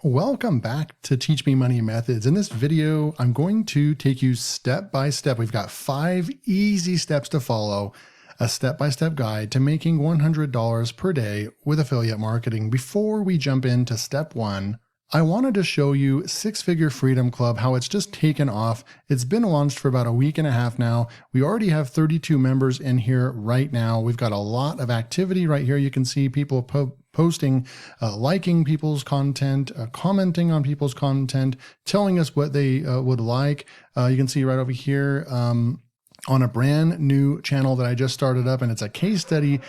Welcome back to Teach Me Money Methods. In this video, I'm going to take you step by step. We've got 5 easy steps to follow, a step-by-step guide to making $100 per day with affiliate marketing. Before we jump into step 1, I wanted to show you Six Figure Freedom Club, how it's just taken off. It's been launched for about a week and a half now. We already have 32 members in here right now. We've got a lot of activity right here. You can see people posting, liking people's content, commenting on people's content, telling us what they would like. You can see right over here on a brand new channel that I just started up, and it's a case study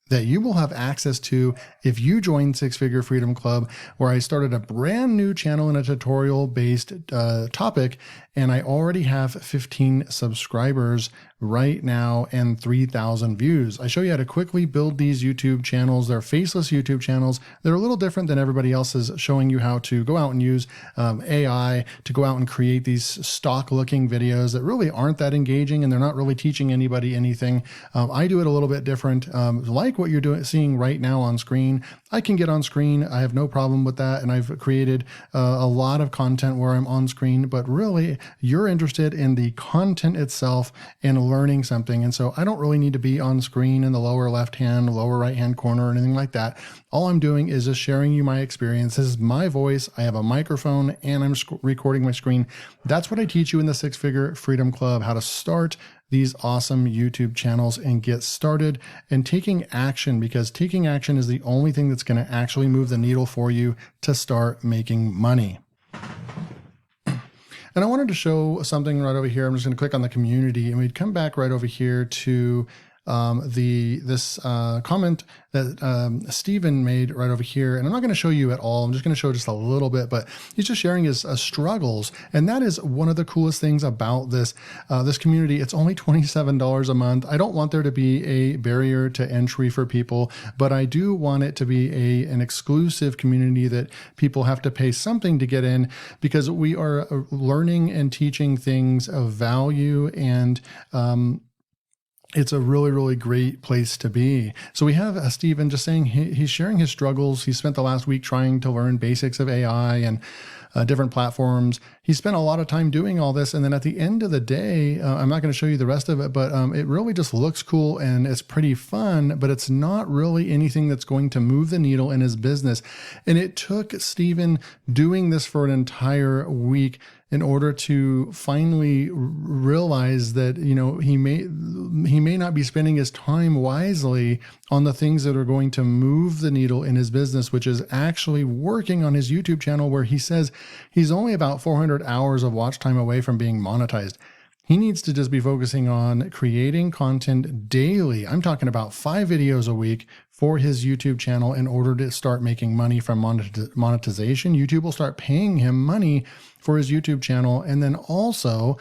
that you will have access to if you join Six Figure Freedom Club, where I started a brand new channel in a tutorial based topic, and I already have 15 subscribers right now and 3,000 views. I show you how to quickly build these YouTube channels. They're faceless YouTube channels. They're a little different than everybody else is showing you how to go out and use AI to go out and create these stock looking videos that really aren't that engaging, and they're not really teaching anybody anything. I do it a little bit different. Like what you're seeing right now on screen, I can get on screen. I have no problem with that. And I've created a lot of content where I'm on screen, but really you're interested in the content itself and learning something. And so I don't really need to be on screen in the lower left hand, lower right hand corner or anything like that. All I'm doing is just sharing you my experience. This is my voice. I have a microphone and I'm recording my screen. That's what I teach you in the Six Figure Freedom Club, how to start these awesome YouTube channels and get started and taking action, because taking action is the only thing that's going to actually move the needle for you to start making money. And I wanted to show something right over here. I'm just going to click on the community, and we'd come back right over here to this comment that Stephen made right over here. And I'm not going to show you at all. I'm just going to show just a little bit, but he's just sharing his struggles. And that is one of the coolest things about this community. It's only $27 a month. I don't want there to be a barrier to entry for people, but I do want it to be an exclusive community that people have to pay something to get in, because we are learning and teaching things of value, and it's a really, really great place to be. So we have Stephen just saying he's sharing his struggles. He spent the last week trying to learn basics of AI and different platforms. He spent a lot of time doing all this. And then at the end of the day, I'm not going to show you the rest of it, but it really just looks cool and it's pretty fun, but it's not really anything that's going to move the needle in his business. And it took Stephen doing this for an entire week in order to finally realize that, you know, he may not be spending his time wisely on the things that are going to move the needle in his business, which is actually working on his YouTube channel, where he says he's only about 400 hours of watch time away from being monetized. He needs to just be focusing on creating content daily. I'm talking about 5 videos a week for his YouTube channel in order to start making money from monetization. YouTube will start paying him money for his YouTube channel. And then also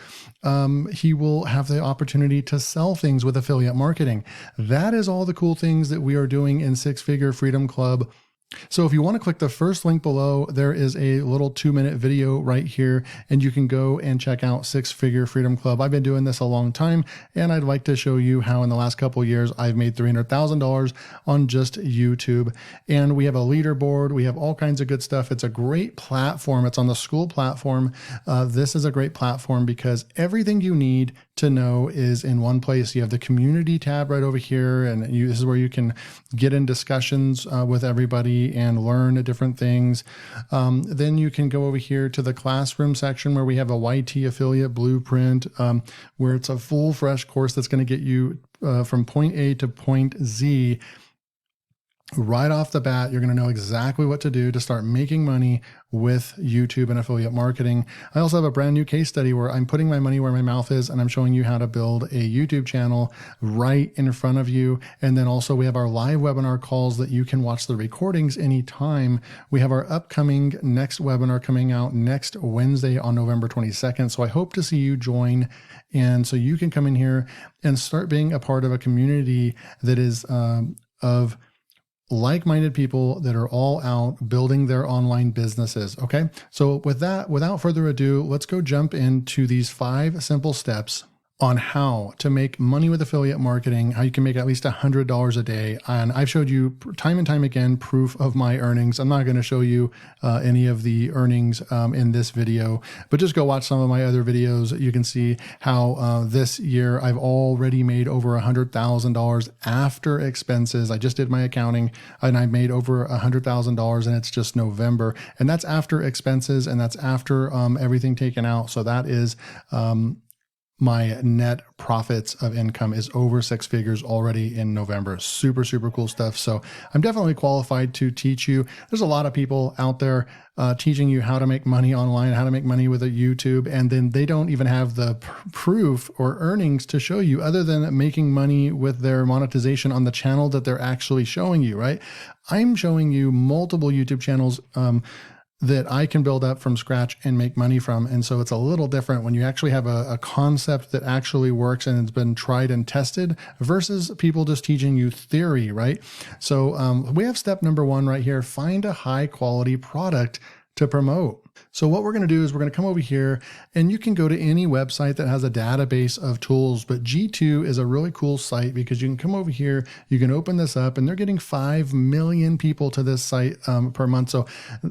he will have the opportunity to sell things with affiliate marketing. That is all the cool things that we are doing in Six Figure Freedom Club. So if you want to click the first link below, there is a little 2-minute video right here, and you can go and check out Six Figure Freedom Club. I've been doing this a long time, and I'd like to show you how in the last couple of years, I've made $300,000 on just YouTube. And we have a leaderboard. We have all kinds of good stuff. It's a great platform. It's on the school platform. This is a great platform because everything you need to know is in one place. You have the community tab right over here, and this is where you can get in discussions with everybody and learn different things. Then you can go over here to the classroom section, where we have a YT affiliate blueprint, where it's a full fresh course that's going to get you from point A to point Z. Right off the bat, you're going to know exactly what to do to start making money with YouTube and affiliate marketing. I also have a brand new case study where I'm putting my money where my mouth is, and I'm showing you how to build a YouTube channel right in front of you. And then also we have our live webinar calls that you can watch the recordings anytime. We have our upcoming next webinar coming out next Wednesday on November 22nd. So I hope to see you join. And so you can come in here and start being a part of a community that is of like-minded people that are all out building their online businesses. Okay. So with that, without further ado, let's go jump into these 5 simple steps on how to make money with affiliate marketing, how you can make at least $100 a day. And I've showed you time and time again proof of my earnings. I'm not going to show you any of the earnings in this video, but just go watch some of my other videos. You can see how this year I've already made over $100,000 after expenses. I just did my accounting and I made over $100,000, and it's just November. And that's after expenses, and that's after everything taken out. So that is my net profits of income is over 6 figures already in November. Super, super cool stuff. So I'm definitely qualified to teach you. There's a lot of people out there teaching you how to make money online, how to make money with a YouTube, and then they don't even have the proof or earnings to show you other than making money with their monetization on the channel that they're actually showing you, right? I'm showing you multiple YouTube channels that I can build up from scratch and make money from. And so it's a little different when you actually have a concept that actually works and it's been tried and tested versus people just teaching you theory, right? So we have step number 1 right here: find a high quality product to promote. So what we're going to do is we're going to come over here, and you can go to any website that has a database of tools, but G2 is a really cool site because you can come over here, you can open this up, and they're getting 5 million people to this site per month. So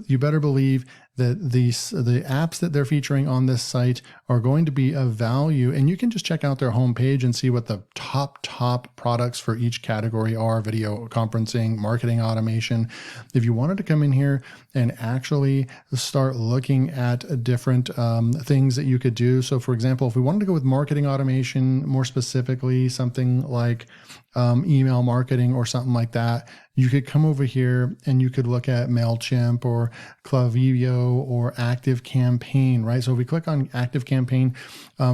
you better believe that the apps that they're featuring on this site are going to be of value. And you can just check out their homepage and see what the top products for each category are: video conferencing, marketing automation. If you wanted to come in here and actually start looking at different things that you could do. So for example, if we wanted to go with marketing automation, more specifically, something like email marketing or something like that, you could come over here and you could look at MailChimp or Klaviyo or ActiveCampaign, right? So if we click on ActiveCampaign,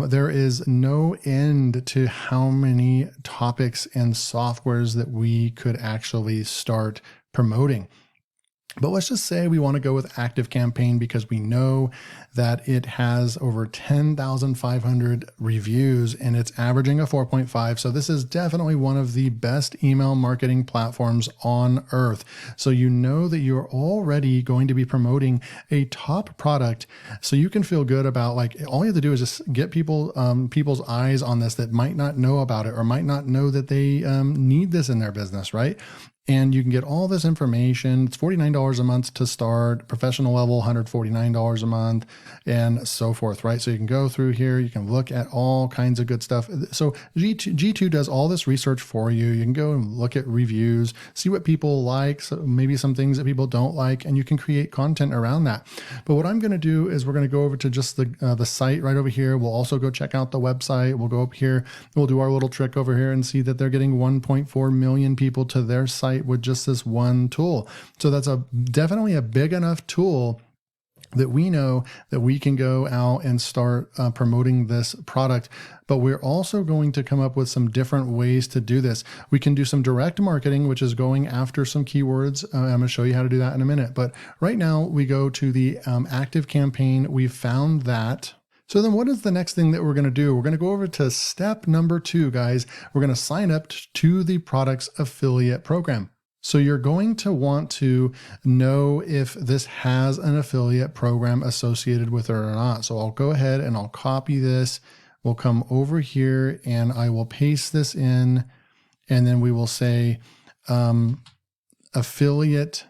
there is no end to how many topics and softwares that we could actually start promoting. But let's just say we want to go with ActiveCampaign because we know that it has over 10,500 reviews and it's averaging a 4.5. So this is definitely one of the best email marketing platforms on earth. So you know that you're already going to be promoting a top product. So you can feel good about, like, all you have to do is just get people's eyes on this that might not know about it or might not know that they need this in their business, right? And you can get all this information. It's $49 a month to start, professional level, $149 a month, and so forth, right? So you can go through here, you can look at all kinds of good stuff. So G2 does all this research for you. You can go and look at reviews, see what people like, so maybe some things that people don't like, and you can create content around that. But what I'm going to do is we're going to go over to just the site right over here. We'll also go check out the website. We'll go up here. We'll do our little trick over here and see that they're getting 1.4 million people to their site with just this one tool. So that's definitely a big enough tool that we know that we can go out and start promoting this product. But we're also going to come up with some different ways to do this. We can do some direct marketing, which is going after some keywords. I'm going to show you how to do that in a minute. But right now we go to the ActiveCampaign. We've found that. So then what is the next thing that we're going to do? We're going to go over to step number 2, guys. We're going to sign up to the product's affiliate program. So you're going to want to know if this has an affiliate program associated with it or not. So I'll go ahead and I'll copy this. We'll come over here and I will paste this in, and then we will say affiliate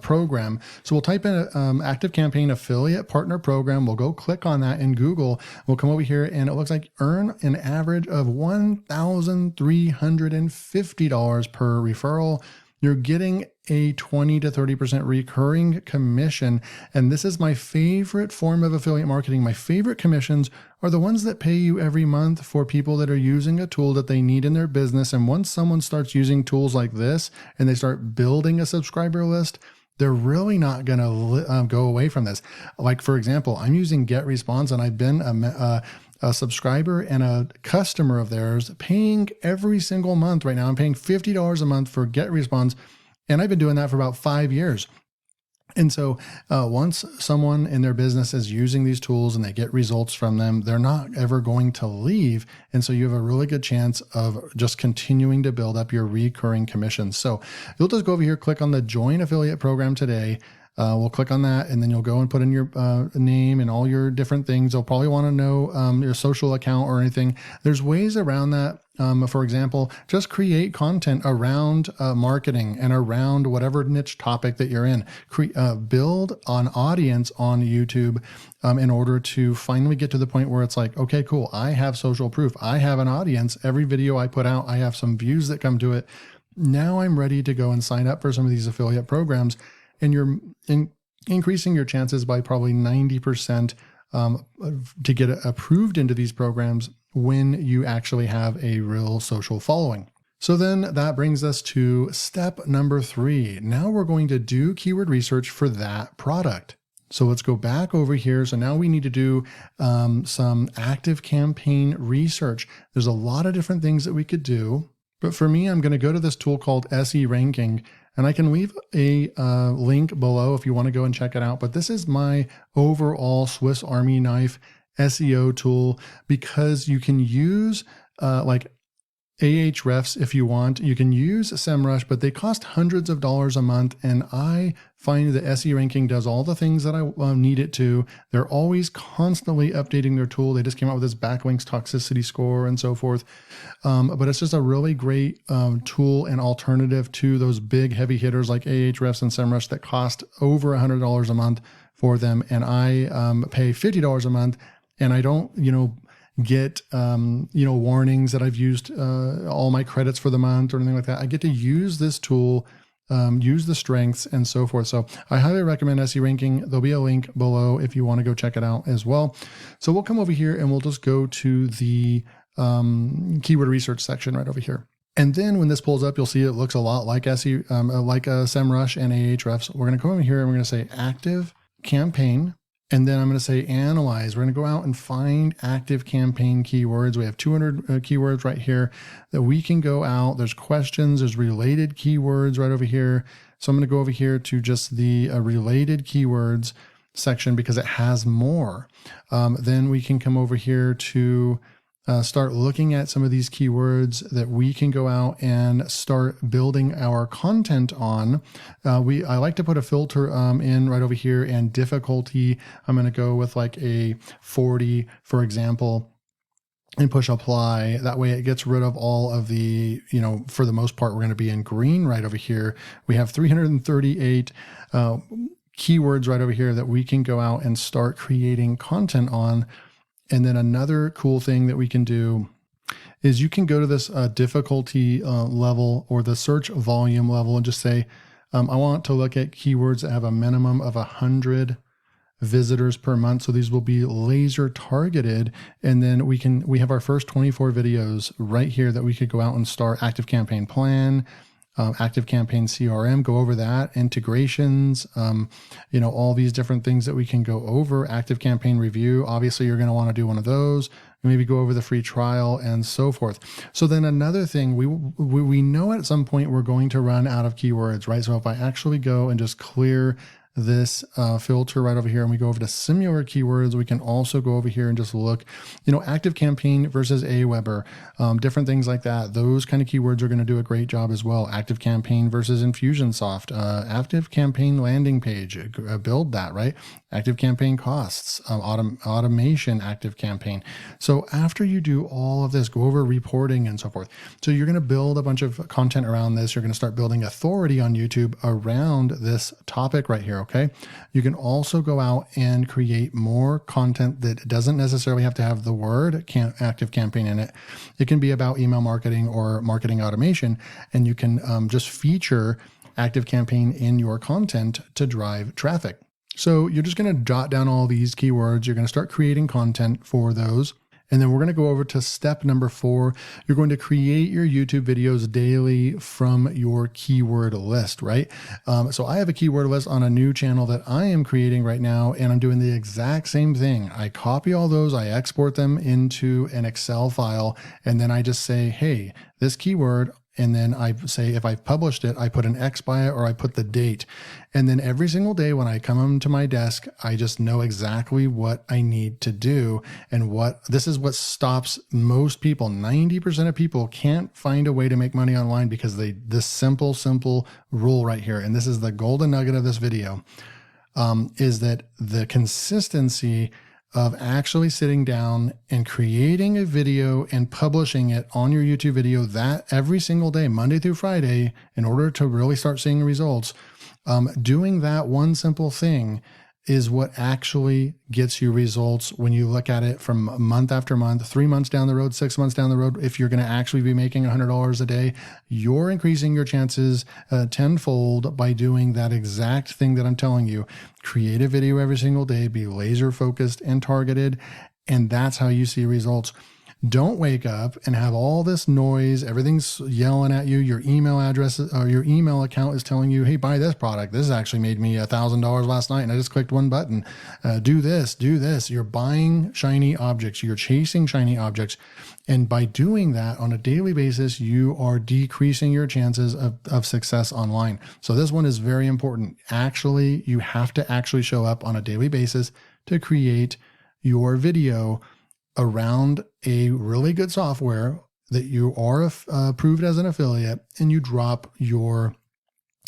program. So we'll type in ActiveCampaign affiliate partner program. We'll go click on that in Google. We'll come over here and it looks like earn an average of $1,350 per referral. You're getting a 20 to 30% recurring commission. And this is my favorite form of affiliate marketing. My favorite commissions are the ones that pay you every month for people that are using a tool that they need in their business. And once someone starts using tools like this and they start building a subscriber list, they're really not going to go away from this. Like, for example, I'm using GetResponse, and I've been a subscriber and a customer of theirs, paying every single month. Right now, I'm paying $50 a month for GetResponse, and I've been doing that for about 5 years. And so once someone in their business is using these tools and they get results from them, they're not ever going to leave. And so you have a really good chance of just continuing to build up your recurring commissions. So you'll just go over here, click on the Join Affiliate Program today. We'll click on that, and then you'll go and put in your name and all your different things. They'll probably want to know your social account or anything. There's ways around that. For example, just create content around marketing and around whatever niche topic that you're in. Build an audience on YouTube in order to finally get to the point where it's like, okay, cool, I have social proof. I have an audience. Every video I put out, I have some views that come to it. Now I'm ready to go and sign up for some of these affiliate programs, and you're increasing your chances by probably 90% to get approved into these programs when you actually have a real social following. So then that brings us to step number 3. Now we're going to do keyword research for that product. So let's go back over here. So now we need to do some active campaign research. There's a lot of different things that we could do, but for me, I'm going to go to this tool called SE Ranking, and I can leave a link below if you want to go and check it out. But this is my overall Swiss Army knife SEO tool, because you can use like Ahrefs if you want. You can use SEMrush, but they cost hundreds of dollars a month. And I find that SE Ranking does all the things that I need it to. They're always constantly updating their tool. They just came out with this backlinks toxicity score and so forth. But it's just a really great tool and alternative to those big heavy hitters like Ahrefs and SEMrush that cost over $100 a month for them. And I pay $50 a month, and I don't, get warnings that I've used all my credits for the month or anything like that. I get to use this tool, use the strengths and so forth. So I highly recommend SE Ranking. There'll be a link below if you want to go check it out as well. So we'll come over here and we'll just go to the keyword research section right over here. And then when this pulls up, you'll see it looks a lot like SEMrush and Ahrefs. We're going to come over here and we're going to say active campaign. And then I'm going to say analyze. We're going to go out and find active campaign keywords. We have 200 keywords right here that we can go out. There's questions, there's related keywords right over here. So I'm going to go over here to just the related keywords section because it has more. Then we can come over here to start looking at some of these keywords that we can go out and start building our content on. I like to put a filter in right over here, and difficulty, I'm going to go with like a 40, for example, and push apply. That way it gets rid of all of the, for the most part, we're going to be in green right over here. We have 338 keywords right over here that we can go out and start creating content on. And then another cool thing that we can do is you can go to this difficulty level or the search volume level and just say, I want to look at keywords that have a minimum of 100 visitors per month. So these will be laser targeted. And then we have our first 24 videos right here that we could go out and start active campaign plan, active campaign CRM, go over that, integrations, all these different things that we can go over. Active campaign review, obviously you're going to want to do one of those, maybe go over the free trial and so forth. So then another thing, we know at some point we're going to run out of keywords, right? So if I actually go and just clear this filter right over here and we go over to similar keywords, we can also go over here and just look, active campaign versus Aweber, different things like that. Those kind of keywords are going to do a great job as well. Active campaign versus Infusionsoft, active campaign landing page, build that, right? Active campaign costs, automation, active campaign. So after you do all of this, go over reporting and so forth. So you're going to build a bunch of content around this. You're going to start building authority on YouTube around this topic right here. Okay. You can also go out and create more content that doesn't necessarily have to have the word active campaign in it. It can be about email marketing or marketing automation, and you can just feature active campaign in your content to drive traffic. So you're just going to jot down all these keywords. You're going to start creating content for those. And then we're going to go over to step number 4. You're going to create your YouTube videos daily from your keyword list, right? So I have a keyword list on a new channel that I am creating right now, and I'm doing the exact same thing. I copy all those, I export them into an Excel file, and then I just say, hey, this keyword, and then I say, if I've published it, I put an X by it or I put the date. And then every single day when I come onto my desk, I just know exactly what I need to do. And this is what stops most people. 90% of people can't find a way to make money online because this simple rule right here. And this is the golden nugget of this video. is that the consistency of actually sitting down and creating a video and publishing it on your YouTube video that every single day, Monday through Friday, in order to really start seeing results, doing that one simple thing is what actually gets you results when you look at it from month after month, 3 months down the road, 6 months down the road. If you're going to actually be making $100 a day, you're increasing your chances tenfold by doing that exact thing that I'm telling you. Create a video every single day, be laser focused and targeted, and that's how you see results. Don't wake up and have all this noise. Everything's yelling at you. Your email address or your email account is telling you, hey, buy this product. This actually made me $1,000 last night and I just clicked one button. Do this, do this. You're buying shiny objects. You're chasing shiny objects. And by doing that on a daily basis, you are decreasing your chances of success online. So this one is very important. Actually, you have to actually show up on a daily basis to create your video around a really good software that you are approved as an affiliate, and you drop your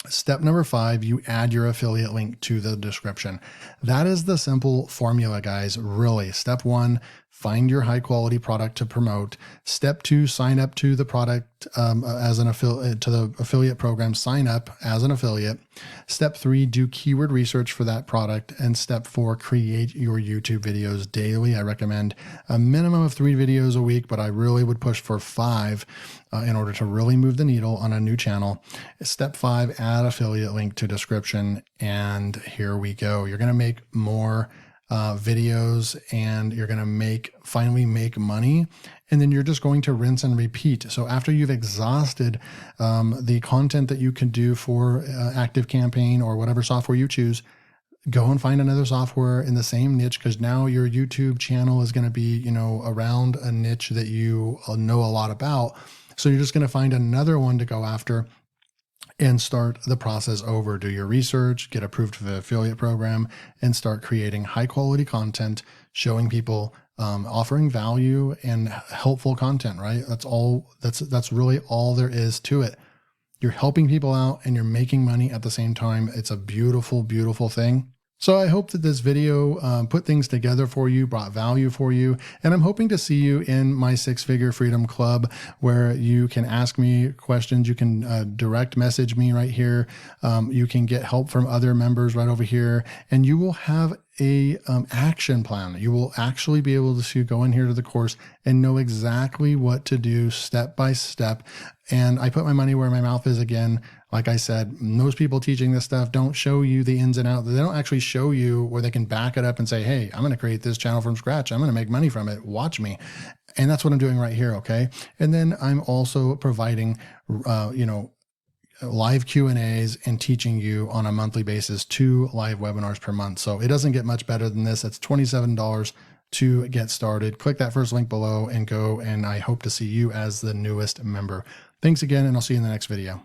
step number 5, you add your affiliate link to the description. That is the simple formula, guys. Really. Step 1, find your high quality product to promote. Step 2, sign up to the product as an affiliate, to the affiliate program, sign up as an affiliate. Step 3, do keyword research for that product. And step 4, create your YouTube videos daily. I recommend a minimum of 3 videos a week, but I really would push for 5 in order to really move the needle on a new channel. Step 5, add affiliate link to description. And here we go. You're going to make more videos, and you're going to finally make money, and then you're just going to rinse and repeat. So after you've exhausted the content that you can do for ActiveCampaign or whatever software you choose, go and find another software in the same niche, because now your YouTube channel is going to be, around a niche that you know a lot about. So you're just going to find another one to go after and start the process over. Do your research, get approved for the affiliate program, and start creating high quality content, showing people, offering value and helpful content, right? That's really all there is to it. You're helping people out and you're making money at the same time. It's a beautiful, beautiful thing. So I hope that this video put things together for you, brought value for you, and I'm hoping to see you in my 6-Figure Freedom Club, where you can ask me questions. You can direct message me right here. You can get help from other members right over here, and you will have a action plan. You will actually be able to go in here to the course and know exactly what to do step by step. And I put my money where my mouth is again. Like I said, most people teaching this stuff don't show you the ins and outs. They don't actually show you where they can back it up and say, hey, I'm going to create this channel from scratch. I'm going to make money from it. Watch me. And that's what I'm doing right here. Okay. And then I'm also providing, live Q&As and teaching you on a monthly basis 2 live webinars per month. So it doesn't get much better than this. It's $27 to get started. Click that first link below and go. And I hope to see you as the newest member. Thanks again, and I'll see you in the next video.